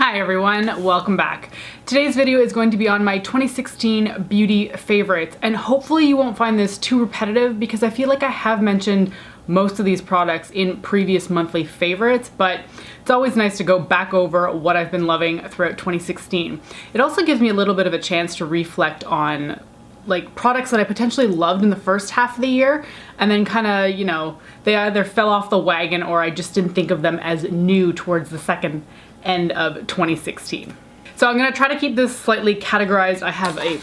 Hi everyone, welcome back. Today's video is going to be on my 2016 beauty favorites, and hopefully you won't find this too repetitive because I feel like I have mentioned most of these products in previous monthly favorites, but it's always nice to go back over what I've been loving throughout 2016. It also gives me a little bit of a chance to reflect on like products that I potentially loved in the first half of the year and then kind of, you know, they either fell off the wagon or I just didn't think of them as new towards the second end of 2016. So I'm gonna try to keep this slightly categorized. I have a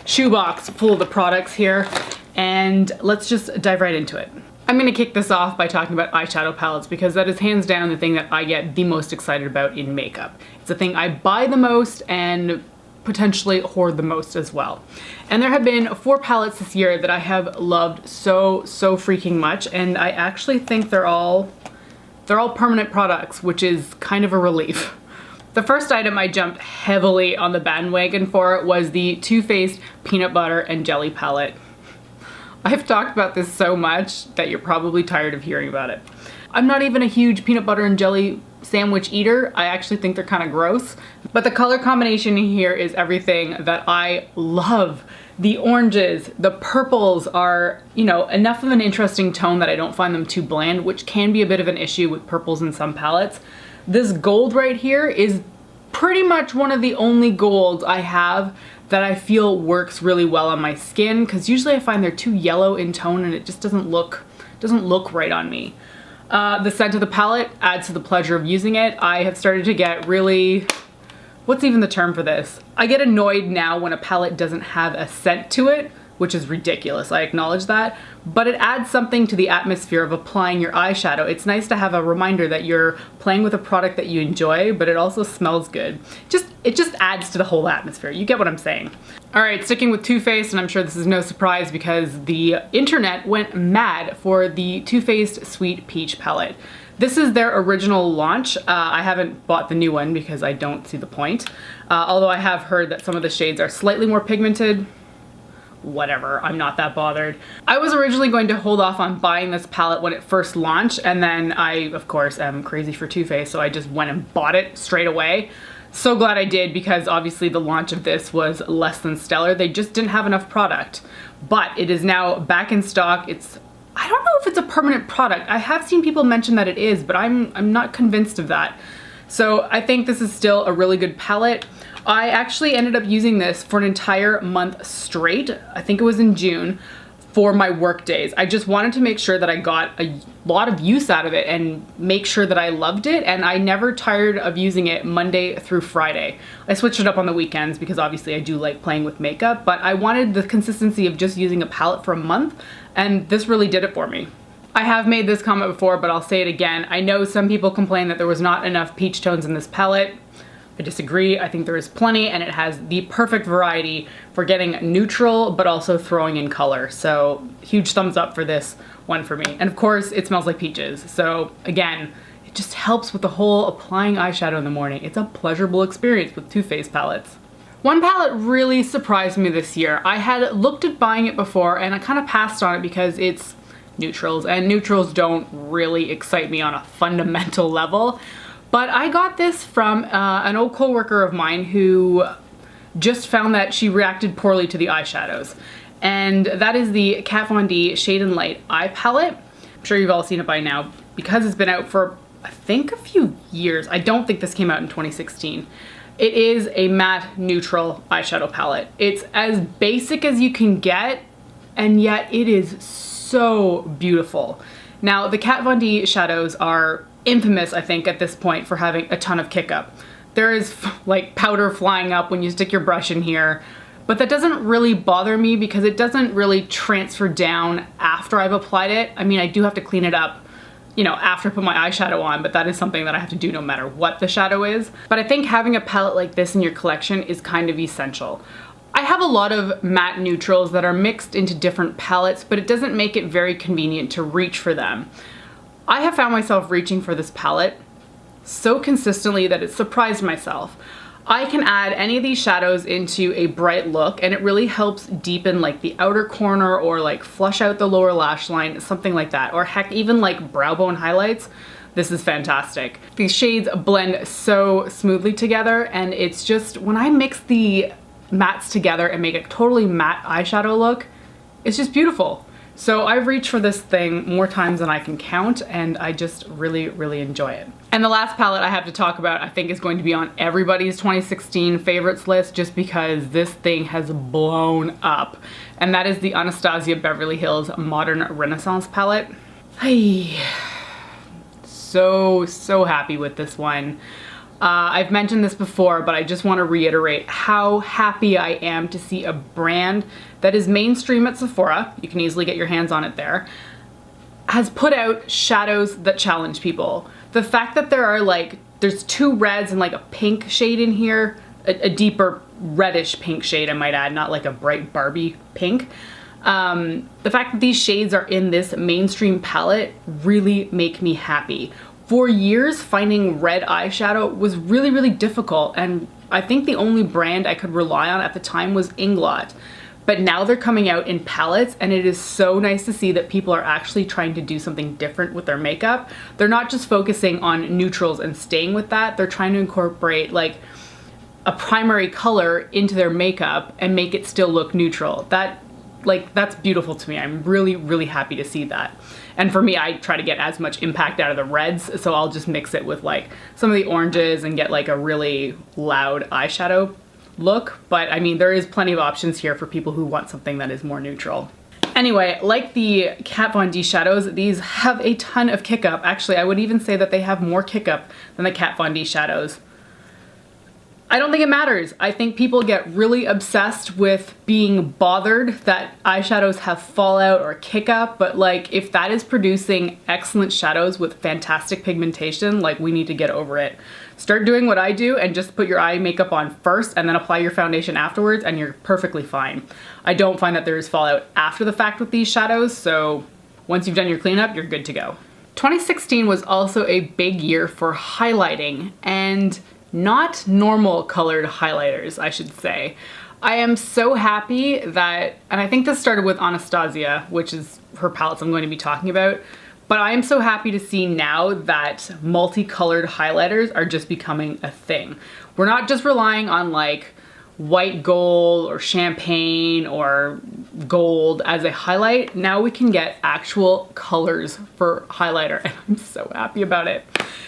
shoebox full of the products here and let's just dive right into it. I'm gonna kick this off by talking about eyeshadow palettes because that is hands down the thing that I get the most excited about in makeup. It's the thing I buy the most and potentially hoard the most as well. And there have been 4 palettes this year that I have loved so freaking much, and I actually think they're all permanent products, which is kind of a relief. The first item I jumped heavily on the bandwagon for was the Too Faced Peanut Butter and Jelly palette. I've talked about this so much that you're probably tired of hearing about it. I'm not even a huge peanut butter and jelly sandwich eater. I actually think they're kind of gross, but the color combination in here is everything that I love. The oranges, the purples are, you know, enough of an interesting tone that I don't find them too bland, which can be a bit of an issue with purples in some palettes. This gold right here is pretty much one of the only golds I have that I feel works really well on my skin, because usually I find they're too yellow in tone and it just doesn't look right on me. The scent of the palette adds to the pleasure of using it. I have started to get really, what's even the term for this? I get annoyed now when a palette doesn't have a scent to it, which is ridiculous, I acknowledge that, but it adds something to the atmosphere of applying your eyeshadow. It's nice to have a reminder that you're playing with a product that you enjoy, but it also smells good. It just adds to the whole atmosphere. You get what I'm saying. All right, sticking with Too Faced, and I'm sure this is no surprise because the internet went mad for the Too Faced Sweet Peach palette. This is their original launch. I haven't bought the new one because I don't see the point. Although I have heard that some of the shades are slightly more pigmented. Whatever, I'm not that bothered. I was originally going to hold off on buying this palette when it first launched, and then I, of course, am crazy for Too Faced, so I just went and bought it straight away. So glad I did, because obviously the launch of this was less than stellar. They just didn't have enough product, but it is now back in stock. I don't know if it's a permanent product. I have seen people mention that it is, but I'm not convinced of that. So I think this is still a really good palette. I actually ended up using this for an entire month straight. I think it was in June, for my work days. I just wanted to make sure that I got a lot of use out of it and make sure that I loved it, and I never tired of using it Monday through Friday. I switched it up on the weekends because obviously I do like playing with makeup, but I wanted the consistency of just using a palette for a month, and this really did it for me. I have made this comment before, but I'll say it again. I know some people complain that there was not enough peach tones in this palette. I disagree. I think there is plenty, and it has the perfect variety for getting neutral but also throwing in color. So huge thumbs up for this one for me. And of course it smells like peaches. So again, it just helps with the whole applying eyeshadow in the morning. It's a pleasurable experience with Too Faced palettes. One palette really surprised me this year. I had looked at buying it before and I kind of passed on it because it's neutrals, and neutrals don't really excite me on a fundamental level. But I got this from an old coworker of mine who just found that she reacted poorly to the eyeshadows. And that is the Kat Von D Shade and Light Eye Palette. I'm sure you've all seen it by now because it's been out for, I think, a few years. I don't think this came out in 2016. It is a matte neutral eyeshadow palette. It's as basic as you can get, and yet it is so beautiful. Now, the Kat Von D shadows are infamous, I think, at this point for having a ton of kick up. There is like powder flying up when you stick your brush in here, but that doesn't really bother me because it doesn't really transfer down after I've applied it. I mean, I do have to clean it up, you know, after I put my eyeshadow on, but that is something that I have to do no matter what the shadow is. But I think having a palette like this in your collection is kind of essential. I have a lot of matte neutrals that are mixed into different palettes, but it doesn't make it very convenient to reach for them. I have found myself reaching for this palette so consistently that it surprised myself. I can add any of these shadows into a bright look, and it really helps deepen like the outer corner or like flush out the lower lash line, something like that. Or heck, even like brow bone highlights. this is fantastic. These shades blend so smoothly together, and it's just, when I mix the mattes together and make a totally matte eyeshadow look, it's just beautiful. So I've reached for this thing more times than I can count, and I just really, really enjoy it. And the last palette I have to talk about, I think, is going to be on everybody's 2016 favorites list, just because this thing has blown up. And that is the Anastasia Beverly Hills Modern Renaissance palette. Hey, so happy with this one. I've mentioned this before, but I just want to reiterate how happy I am to see a brand that is mainstream at Sephora, you can easily get your hands on it there, has put out shadows that challenge people. The fact that there are like, there's 2 reds and like a pink shade in here, a deeper reddish pink shade I might add, not like a bright Barbie pink. The fact that these shades are in this mainstream palette really make me happy. For years, finding red eyeshadow was really, really difficult, and I think the only brand I could rely on at the time was Inglot. But now they're coming out in palettes, and it is so nice to see that people are actually trying to do something different with their makeup. They're not just focusing on neutrals and staying with that, they're trying to incorporate like a primary color into their makeup and make it still look neutral. That's beautiful to me. I'm really, really happy to see that. And for me, I try to get as much impact out of the reds, so I'll just mix it with like some of the oranges and get like a really loud eyeshadow look. But I mean, there is plenty of options here for people who want something that is more neutral. Anyway, like the Kat Von D shadows, these have a ton of kick up. Actually, I would even say that they have more kick up than the Kat Von D shadows. I don't think it matters. I think people get really obsessed with being bothered that eyeshadows have fallout or kick up, but like if that is producing excellent shadows with fantastic pigmentation, like we need to get over it. Start doing what I do and just put your eye makeup on first and then apply your foundation afterwards and you're perfectly fine. I don't find that there is fallout after the fact with these shadows, so once you've done your cleanup, you're good to go. 2016 was also a big year for highlighting, and not normal colored highlighters, I should say. I am so happy that, and I think this started with Anastasia, which is her palettes I'm going to be talking about, but I am so happy to see now that multicolored highlighters are just becoming a thing. We're not just relying on like white gold or champagne or gold as a highlight. Now we can get actual colors for highlighter, and I'm so happy about it.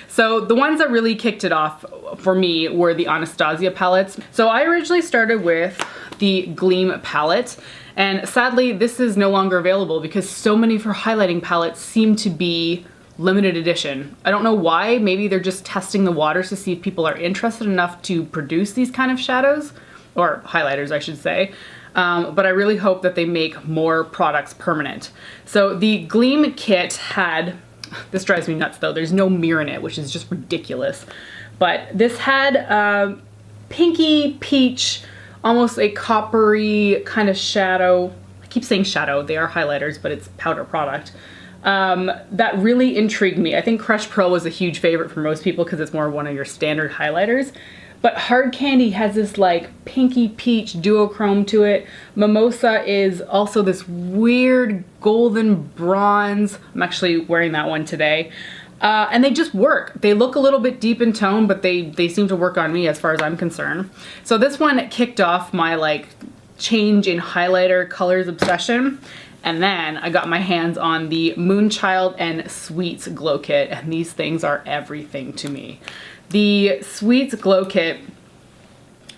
So the ones that really kicked it off for me were the Anastasia palettes. So I originally started with the Gleam palette, and sadly this is no longer available because so many of her highlighting palettes seem to be limited edition. I don't know why. Maybe they're just testing the waters to see if people are interested enough to produce these kind of shadows, or highlighters I should say. But I really hope that they make more products permanent. So the Gleam kit had, this drives me nuts though, there's no mirror in it, which is just ridiculous. But this had pinky peach, almost a coppery kind of shadow. I keep saying shadow, they are highlighters, but it's powder product. That really intrigued me. I think Crush Pearl was a huge favorite for most people because it's more one of your standard highlighters. But Hard Candy has this like pinky peach duochrome to it. Mimosa is also this weird golden bronze. I'm actually wearing that one today. And they just work. They look a little bit deep in tone, but they seem to work on me as far as I'm concerned. So this one kicked off my like change in highlighter colors obsession. And then I got my hands on the Moonchild and Sweets Glow Kit, and these things are everything to me. The Sweets Glow Kit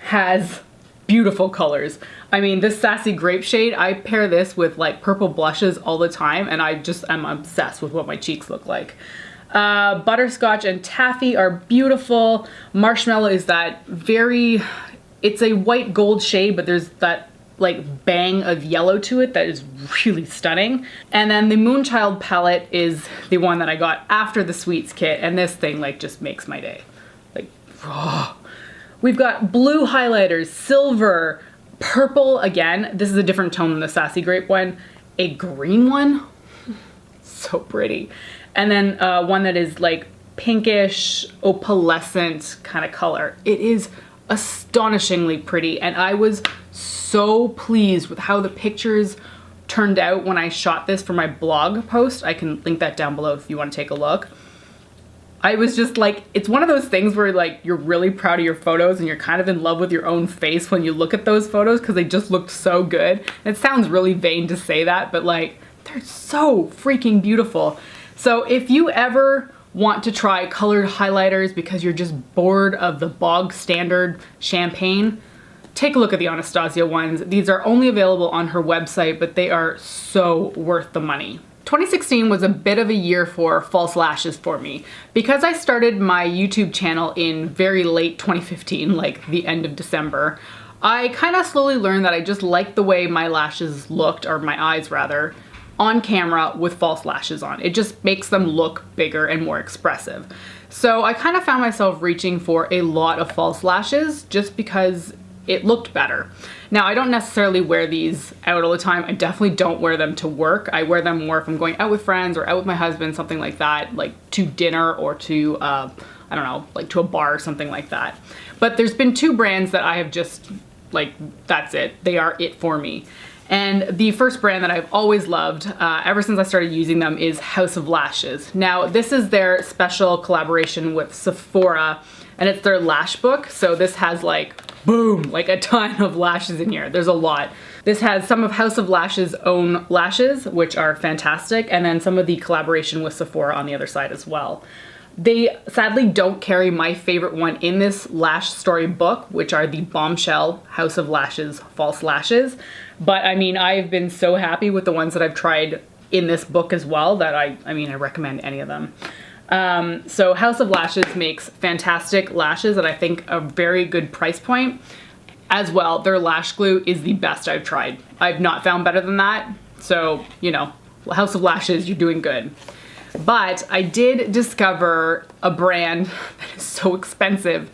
has beautiful colors. I mean, this Sassy Grape shade, I pair this with like purple blushes all the time, and I'm obsessed with what my cheeks look like. Butterscotch and Taffy are beautiful. Marshmallow is that it's a white gold shade, but there's that like bang of yellow to it that is really stunning. And then the Moonchild palette is the one that I got after the Sweets kit, and this thing like just makes my day. Like, oh. We've got blue highlighters, silver, purple, again, this is a different tone than the Sassy Grape one, a green one, so pretty. And then one that is like pinkish, opalescent kind of color. It is astonishingly pretty, and I was so pleased with how the pictures turned out when I shot this for my blog post. I can link that down below if you want to take a look. I was just like, it's one of those things where like you're really proud of your photos and you're kind of in love with your own face when you look at those photos because they just looked so good. And it sounds really vain to say that, but like they're so freaking beautiful. So if you ever want to try colored highlighters because you're just bored of the bog standard champagne, take a look at the Anastasia ones. These are only available on her website, but they are so worth the money. 2016 was a bit of a year for false lashes for me. Because I started my YouTube channel in very late 2015, like the end of December, I kind of slowly learned that I just liked the way my lashes looked, or my eyes rather, on camera with false lashes on. It just makes them look bigger and more expressive. So I kind of found myself reaching for a lot of false lashes just because it looked better. Now, I don't necessarily wear these out all the time. I definitely don't wear them to work. I wear them more if I'm going out with friends or out with my husband, something like that, like to dinner or to, I don't know, like to a bar or something like that. But there's been two brands that I have just, like, that's it. They are it for me. And the first brand that I've always loved, ever since I started using them, is House of Lashes. Now, this is their special collaboration with Sephora, and it's their lash book. So this has like, boom, like a ton of lashes in here. There's a lot. This has some of House of Lash's own lashes, which are fantastic, and then some of the collaboration with Sephora on the other side as well. They sadly don't carry my favorite one in this lash story book, which are the Bombshell House of Lashes false lashes. But I mean, I've been so happy with the ones that I've tried in this book as well that I recommend any of them. So House of Lashes makes fantastic lashes at I think a very good price point. As well, their lash glue is the best I've tried. I've not found better than that. So, you know, House of Lashes, you're doing good. But I did discover a brand that is so expensive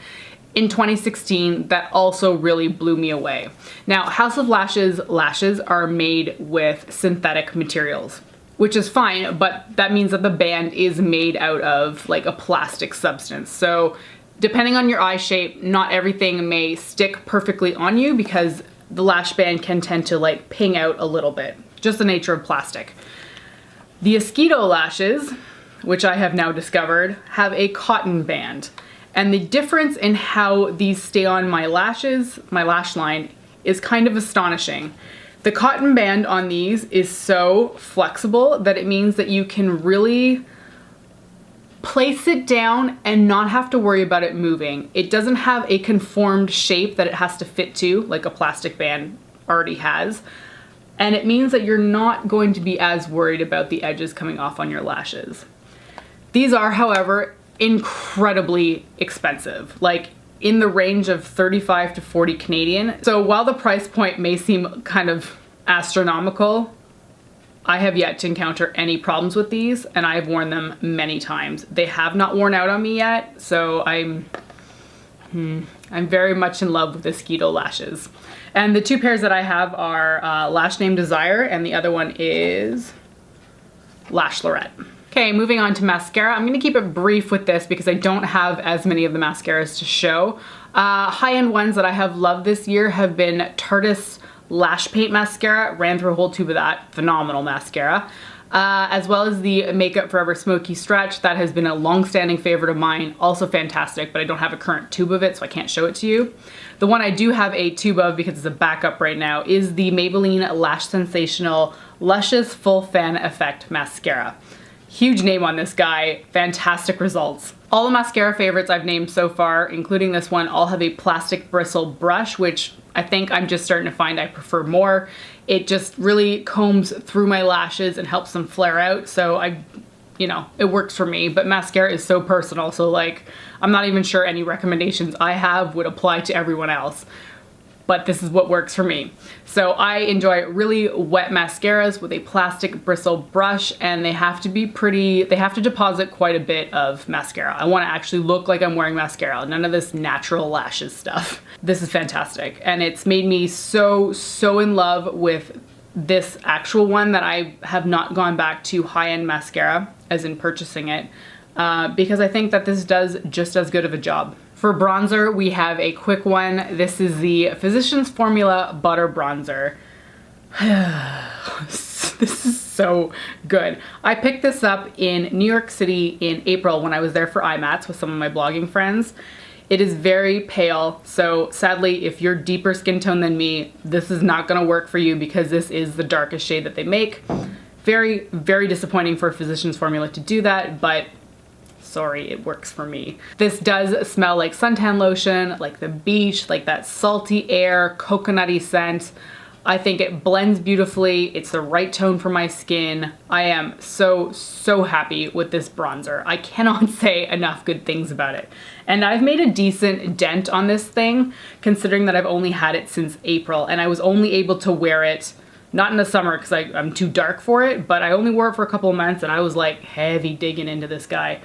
in 2016 that also really blew me away. Now, House of Lashes lashes are made with synthetic materials, which is fine, but that means that the band is made out of like a plastic substance. So depending on your eye shape, not everything may stick perfectly on you because the lash band can tend to like ping out a little bit, just the nature of plastic. The Esqido lashes, which I have now discovered, have a cotton band. And the difference in how these stay on my lashes, my lash line, is kind of astonishing. The cotton band on these is so flexible that it means that you can really place it down and not have to worry about it moving. It doesn't have a conformed shape that it has to fit to, like a plastic band already has. And it means that you're not going to be as worried about the edges coming off on your lashes. These are, however, incredibly expensive, like in the range of 35 to 40 Canadian. So while the price point may seem kind of astronomical, I have yet to encounter any problems with these, and I've worn them many times. They have not worn out on me yet, so I'm very much in love with the Esqido lashes. And the two pairs that I have are Lash Name Desire, and the other one is Lashlorette. Okay, moving on to mascara. I'm gonna keep it brief with this because I don't have as many of the mascaras to show. High-end ones that I have loved this year have been Tarte's Lash Paint Mascara. Ran through a whole tube of that. Phenomenal mascara. As well as the Makeup Forever Smoky Stretch. That has been a long-standing favorite of mine. Also fantastic, but I don't have a current tube of it, so I can't show it to you. The one I do have a tube of because it's a backup right now is the Maybelline Lash Sensational Luscious Full Fan Effect Mascara. Huge name on this guy, fantastic results. All the mascara favorites I've named so far, including this one, all have a plastic bristle brush, which I think I'm just starting to find I prefer more. It just really combs through my lashes and helps them flare out, so it works for me, but mascara is so personal, so like, I'm not even sure any recommendations I have would apply to everyone else. But this is what works for me. So I enjoy really wet mascaras with a plastic bristle brush, and they have to be pretty, they have to deposit quite a bit of mascara. I wanna actually look like I'm wearing mascara, none of this natural lashes stuff. This is fantastic, and it's made me so in love with this actual one that I have not gone back to high-end mascara, as in purchasing it, because I think that this does just as good of a job. For bronzer, we have a quick one. This is the Physicians Formula Butter Bronzer. This is so good. I picked this up in New York City in April when I was there for IMATS with some of my blogging friends. It is very pale, so sadly, if you're deeper skin tone than me, this is not gonna work for you because this is the darkest shade that they make. Very, very disappointing for a physician's formula to do that, but sorry, it works for me. This does smell like suntan lotion, like the beach, like that salty air, coconutty scent. I think it blends beautifully. It's the right tone for my skin. I am so, so happy with this bronzer. I cannot say enough good things about it. And I've made a decent dent on this thing, considering that I've only had it since April, and I was only able to wear it, not in the summer because I'm too dark for it, but I only wore it for a couple of months and I was like heavy digging into this guy.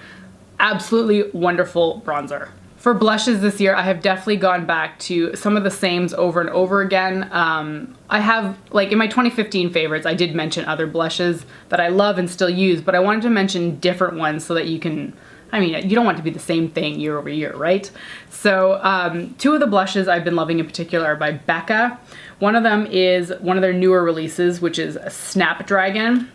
Absolutely wonderful bronzer. For blushes this year, I have definitely gone back to some of the sames over and over again. I have, like in my 2015 favorites, I did mention other blushes that I love and still use, but I wanted to mention different ones so that you can, I mean, you don't want it to be the same thing year over year, right? So two of the blushes I've been loving in particular are by Becca. One of them is one of their newer releases, which is Snapdragon.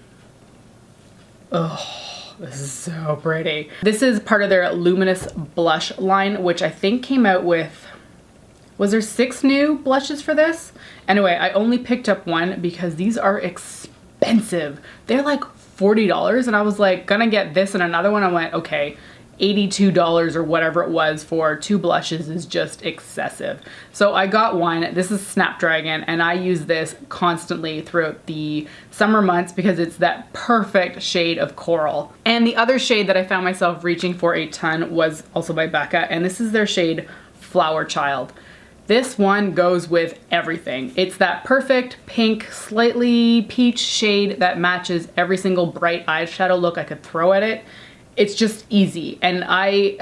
Oh. This is so pretty. This is part of their Luminous Blush line, which I think came out with, was there 6 new blushes for this? Anyway, I only picked up one because these are expensive. They're like $40 and I was like, gonna get this and another one. I went, okay, $82 or whatever it was for 2 blushes is just excessive. So I got one. This is Snapdragon and I use this constantly throughout the summer months because it's that perfect shade of coral. And the other shade that I found myself reaching for a ton was also by Becca, and this is their shade Flower Child. This one goes with everything. It's that perfect pink, slightly peach shade that matches every single bright eyeshadow look I could throw at it. It's just easy, and I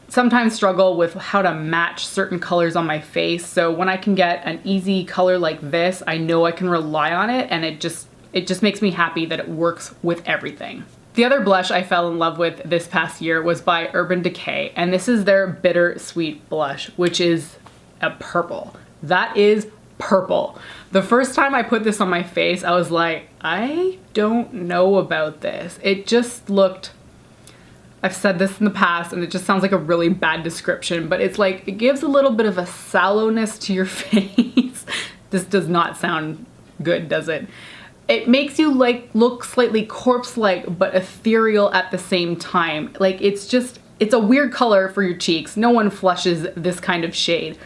sometimes struggle with how to match certain colors on my face, so when I can get an easy color like this, I know I can rely on it, and it just makes me happy that it works with everything. The other blush I fell in love with this past year was by Urban Decay, and this is their Bittersweet blush, which is a purple. That is purple. The first time I put this on my face, I was like, I don't know about this. It just looked, I've said this in the past and it just sounds like a really bad description, but it's like, it gives a little bit of a sallowness to your face. This does not sound good, does it? It makes you like look slightly corpse-like but ethereal at the same time. Like it's a weird color for your cheeks. No one flushes this kind of shade.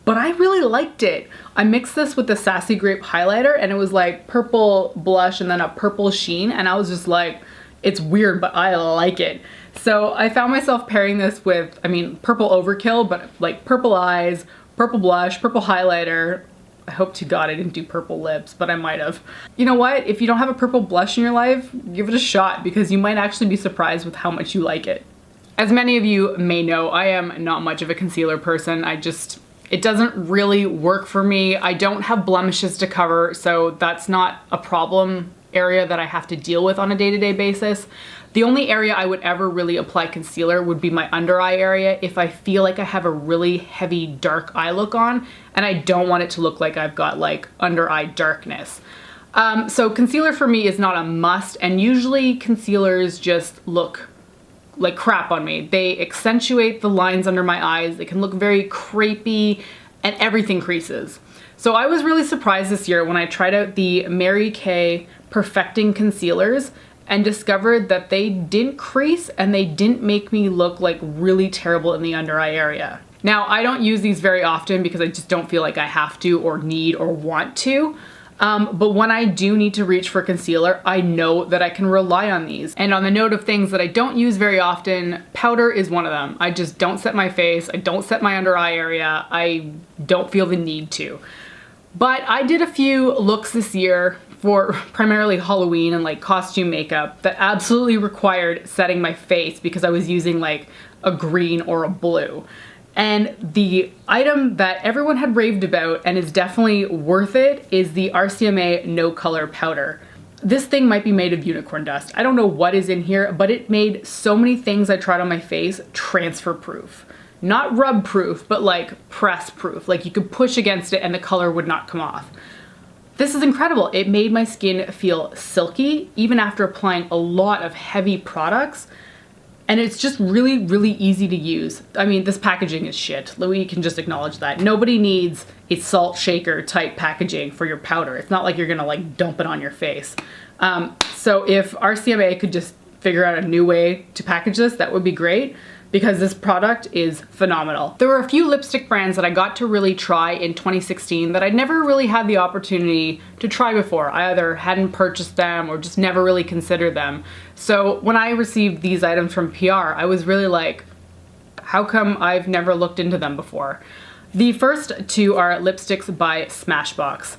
But I really liked it. I mixed this with the Sassy Grape highlighter and it was like purple blush and then a purple sheen, and I was just like, it's weird, but I like it. So I found myself pairing this with, I mean, purple overkill, but like purple eyes, purple blush, purple highlighter. I hope to God I didn't do purple lips, but I might have. You know what? If you don't have a purple blush in your life, give it a shot because you might actually be surprised with how much you like it. As many of you may know, I am not much of a concealer person. It doesn't really work for me. I don't have blemishes to cover, so that's not a problem area that I have to deal with on a day-to-day basis. The only area I would ever really apply concealer would be my under eye area if I feel like I have a really heavy dark eye look on and I don't want it to look like I've got like under eye darkness. So concealer for me is not a must, and usually concealers just look like crap on me. They accentuate the lines under my eyes. They can look very crepey and everything creases. So I was really surprised this year when I tried out the Mary Kay Perfecting Concealers and discovered that they didn't crease and they didn't make me look like really terrible in the under eye area. Now, I don't use these very often because I just don't feel like I have to or need or want to. But when I do need to reach for concealer, I know that I can rely on these. And on the note of things that I don't use very often, powder is one of them. I just don't set my face, I don't set my under eye area, I don't feel the need to. But I did a few looks this year for primarily Halloween and like costume makeup that absolutely required setting my face because I was using like a green or a blue. And the item that everyone had raved about and is definitely worth it is the RCMA No Color Powder. This thing might be made of unicorn dust. I don't know what is in here, but it made so many things I tried on my face transfer proof. Not rub proof, but like press proof. Like you could push against it and the color would not come off. This is incredible. It made my skin feel silky even after applying a lot of heavy products. And it's just really, really easy to use. I mean, this packaging is shit. We can just acknowledge that. Nobody needs a salt shaker type packaging for your powder. It's not like you're gonna like dump it on your face. So if RCMA could just figure out a new way to package this, that would be great, because this product is phenomenal. There were a few lipstick brands that I got to really try in 2016 that I'd never really had the opportunity to try before. I either hadn't purchased them or just never really considered them. So when I received these items from PR, I was really like, how come I've never looked into them before? The first two are lipsticks by Smashbox.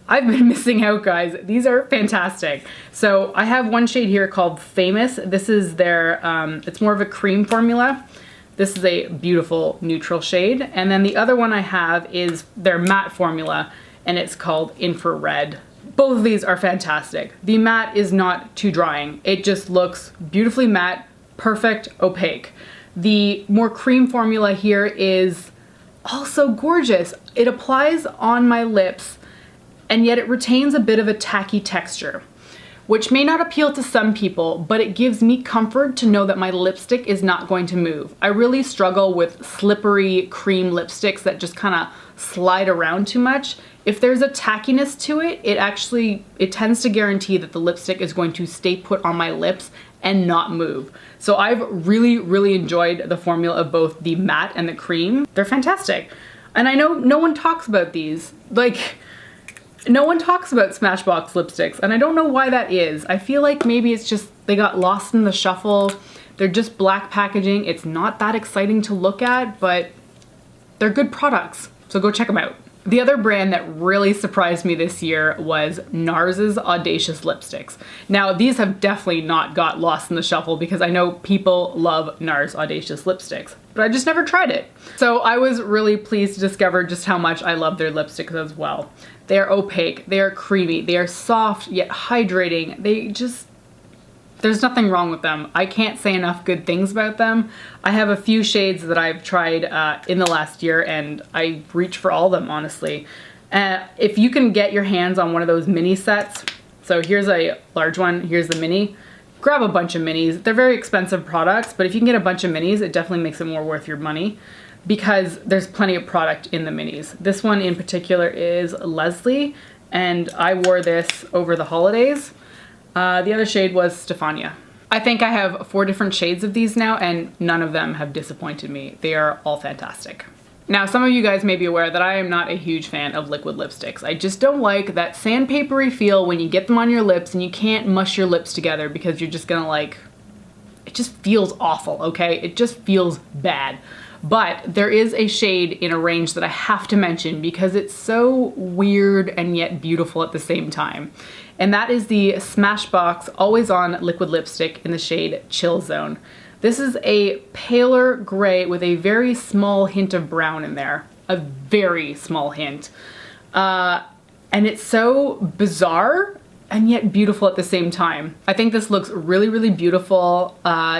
I've been missing out, guys. These are fantastic. So I have one shade here called Famous. This is their, it's more of a cream formula. This is a beautiful neutral shade. And then the other one I have is their matte formula, and it's called Infrared. Both of these are fantastic. The matte is not too drying. It just looks beautifully matte, perfect, opaque. The more cream formula here is also gorgeous. It applies on my lips, and yet it retains a bit of a tacky texture, which may not appeal to some people, but it gives me comfort to know that my lipstick is not going to move. I really struggle with slippery cream lipsticks that just kind of slide around too much. If there's a tackiness to it, it tends to guarantee that the lipstick is going to stay put on my lips and not move. So I've really, really enjoyed the formula of both the matte and the cream. They're fantastic. And I know no one talks about these. Like, no one talks about Smashbox lipsticks, and I don't know why that is. I feel like maybe it's just they got lost in the shuffle. They're just black packaging. It's not that exciting to look at, but they're good products, so go check them out. The other brand that really surprised me this year was NARS's Audacious lipsticks. Now, these have definitely not got lost in the shuffle because I know people love NARS Audacious lipsticks, but I just never tried it. So I was really pleased to discover just how much I love their lipsticks as well. They are opaque, they are creamy, they are soft yet hydrating. There's nothing wrong with them. I can't say enough good things about them. I have a few shades that I've tried in the last year, and I reach for all of them, honestly. If you can get your hands on one of those mini sets, so here's a large one, here's the mini, grab a bunch of minis. They're very expensive products, but if you can get a bunch of minis, it definitely makes it more worth your money, because there's plenty of product in the minis. This one in particular is Leslie, and I wore this over the holidays. The other shade was Stefania. I think I have 4 different shades of these now, and none of them have disappointed me. They are all fantastic. Now, some of you guys may be aware that I am not a huge fan of liquid lipsticks. I just don't like that sandpapery feel when you get them on your lips and you can't mush your lips together because you're just gonna like, it just feels awful, okay? It just feels bad. But there is a shade in a range that I have to mention because it's so weird and yet beautiful at the same time. And that is the Smashbox Always On Liquid Lipstick in the shade Chill Zone. This is a paler gray with a very small hint of brown in there. A very small hint. And it's so bizarre and yet beautiful at the same time. I think this looks really, really beautiful.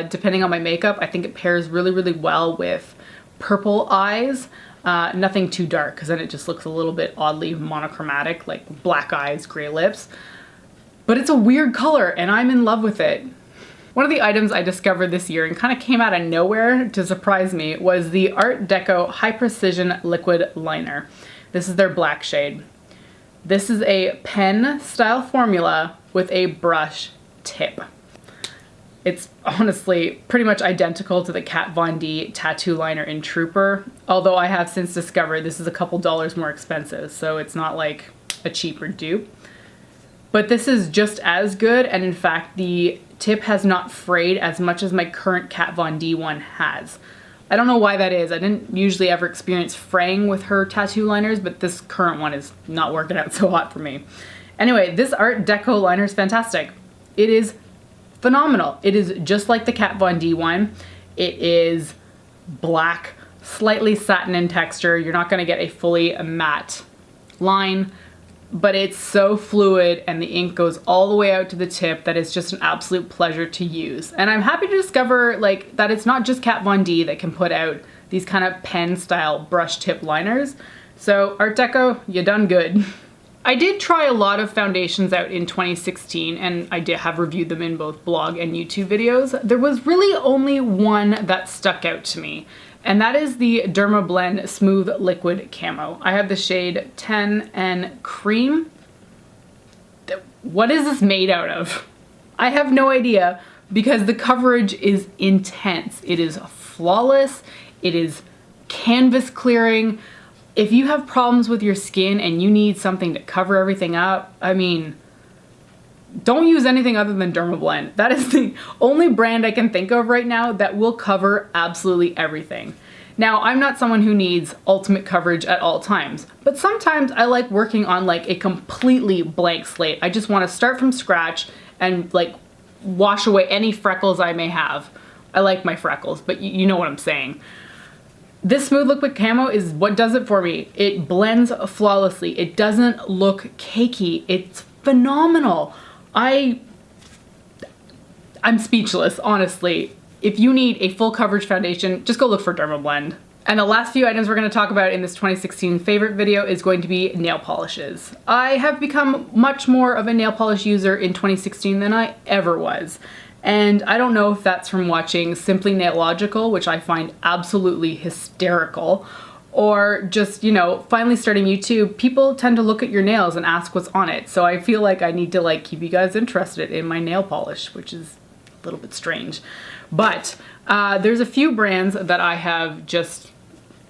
Depending on my makeup, I think it pairs really, really well with purple eyes. Nothing too dark, because then it just looks a little bit oddly monochromatic, like black eyes, gray lips. But it's a weird color, and I'm in love with it. One of the items I discovered this year and kind of came out of nowhere to surprise me was the ARTDECO High Precision Liquid Liner. This is their black shade. This is a pen style formula with a brush tip. It's honestly pretty much identical to the Kat Von D tattoo liner in Trooper, although I have since discovered this is a couple dollars more expensive, so it's not like a cheaper dupe. But this is just as good, and in fact the tip has not frayed as much as my current Kat Von D one has. I don't know why that is. I didn't usually ever experience fraying with her tattoo liners, but this current one is not working out so hot for me. Anyway, this ARTDECO liner is fantastic. It is phenomenal. It is just like the Kat Von D one. It is black, slightly satin in texture. You're not going to get a fully matte line, but it's so fluid and the ink goes all the way out to the tip that it's just an absolute pleasure to use. And I'm happy to discover like that it's not just Kat Von D that can put out these kind of pen style brush tip liners. So ARTDECO, you done good. I did try a lot of foundations out in 2016, and I did have reviewed them in both blog and YouTube videos. There was really only one that stuck out to me, and that is the Dermablend Smooth Liquid Camo. I have the shade 10N Cream. What is this made out of? I have no idea, because the coverage is intense. It is flawless. It is canvas clearing. If you have problems with your skin and you need something to cover everything up, I mean, don't use anything other than Dermablend. That is the only brand I can think of right now that will cover absolutely everything. Now, I'm not someone who needs ultimate coverage at all times, but sometimes I like working on like a completely blank slate. I just want to start from scratch and like wash away any freckles I may have. I like my freckles, but you know what I'm saying. This Smooth Liquid Camo is what does it for me. It blends flawlessly. It doesn't look cakey. It's phenomenal. I'm speechless, honestly. If you need a full coverage foundation, just go look for Dermablend. And the last few items we're going to talk about in this 2016 favorite video is going to be nail polishes. I have become much more of a nail polish user in 2016 than I ever was. And I don't know if that's from watching Simply Nailogical, which I find absolutely hysterical, or just, you know, finally starting YouTube. People tend to look at your nails and ask what's on it. So I feel like I need to like keep you guys interested in my nail polish, which is a little bit strange. But there's a few brands that I have just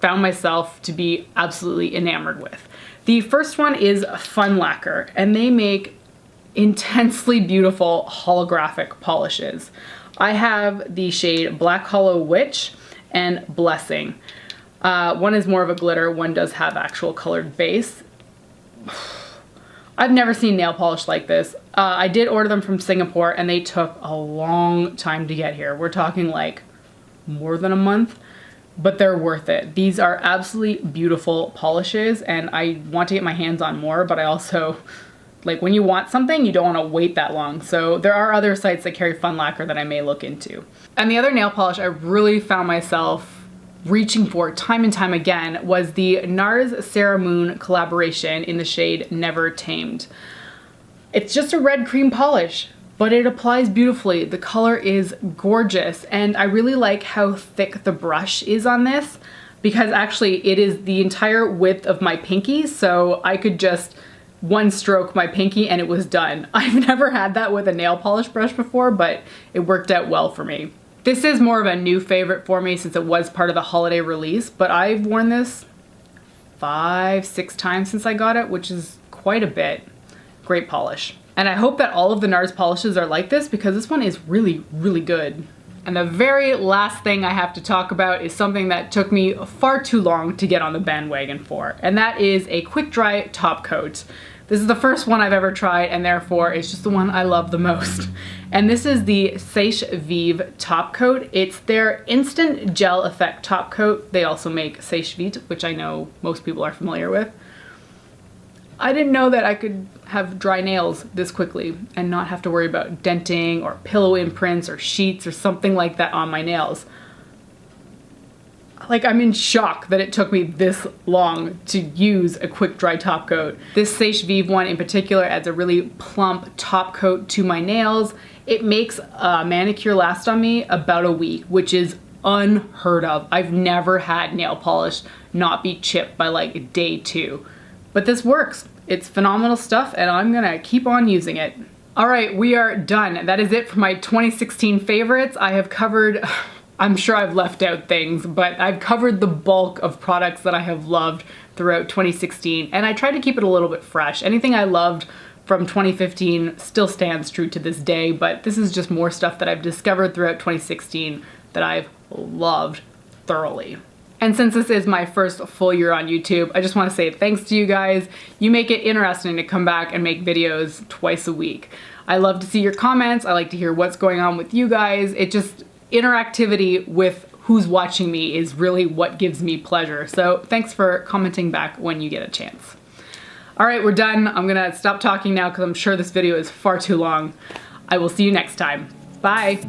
found myself to be absolutely enamored with. The first one is Fun Lacquer, and they make intensely beautiful holographic polishes. I have the shade Black Holo Witch and Blessing. One is more of a glitter, one does have actual colored base. I've never seen nail polish like this. I did order them from Singapore and they took a long time to get here. We're talking like more than a month, but they're worth it. These are absolutely beautiful polishes and I want to get my hands on more, but I also, like when you want something, you don't want to wait that long. So there are other sites that carry Fun Lacquer that I may look into. And the other nail polish I really found myself reaching for time and time again was the NARS Sarah Moon collaboration in the shade Never Tamed. It's just a red cream polish, but it applies beautifully. The color is gorgeous, and I really like how thick the brush is on this, because actually it is the entire width of my pinky, so I could just one stroke my pinky and it was done. I've never had that with a nail polish brush before, but it worked out well for me. This is more of a new favorite for me since it was part of the holiday release, but I've worn this 5-6 times since I got it, which is quite a bit. Great polish. And I hope that all of the NARS polishes are like this because this one is really, really good. And the very last thing I have to talk about is something that took me far too long to get on the bandwagon for, and that is a quick dry top coat. This is the first one I've ever tried, and therefore it's just the one I love the most. And this is the Sèche Vive top coat. It's their instant gel effect top coat. They also make Sèche Vite, which I know most people are familiar with. I didn't know that I could have dry nails this quickly and not have to worry about denting or pillow imprints or sheets or something like that on my nails. Like, I'm in shock that it took me this long to use a quick dry top coat. This Sèche Vive one in particular adds a really plump top coat to my nails. It makes a manicure last on me about a week, which is unheard of. I've never had nail polish not be chipped by like day 2. But this works. It's phenomenal stuff and I'm gonna keep on using it. All right, we are done. That is it for my 2016 favorites. I have covered, I'm sure I've left out things, but I've covered the bulk of products that I have loved throughout 2016, and I tried to keep it a little bit fresh. Anything I loved from 2015 still stands true to this day, but this is just more stuff that I've discovered throughout 2016 that I've loved thoroughly. And since this is my first full year on YouTube, I just want to say thanks to you guys. You make it interesting to come back and make videos twice a week. I love to see your comments. I like to hear what's going on with you guys. It just, interactivity with who's watching me is really what gives me pleasure. So thanks for commenting back when you get a chance. All right, we're done. I'm gonna stop talking now because I'm sure this video is far too long. I will see you next time. Bye.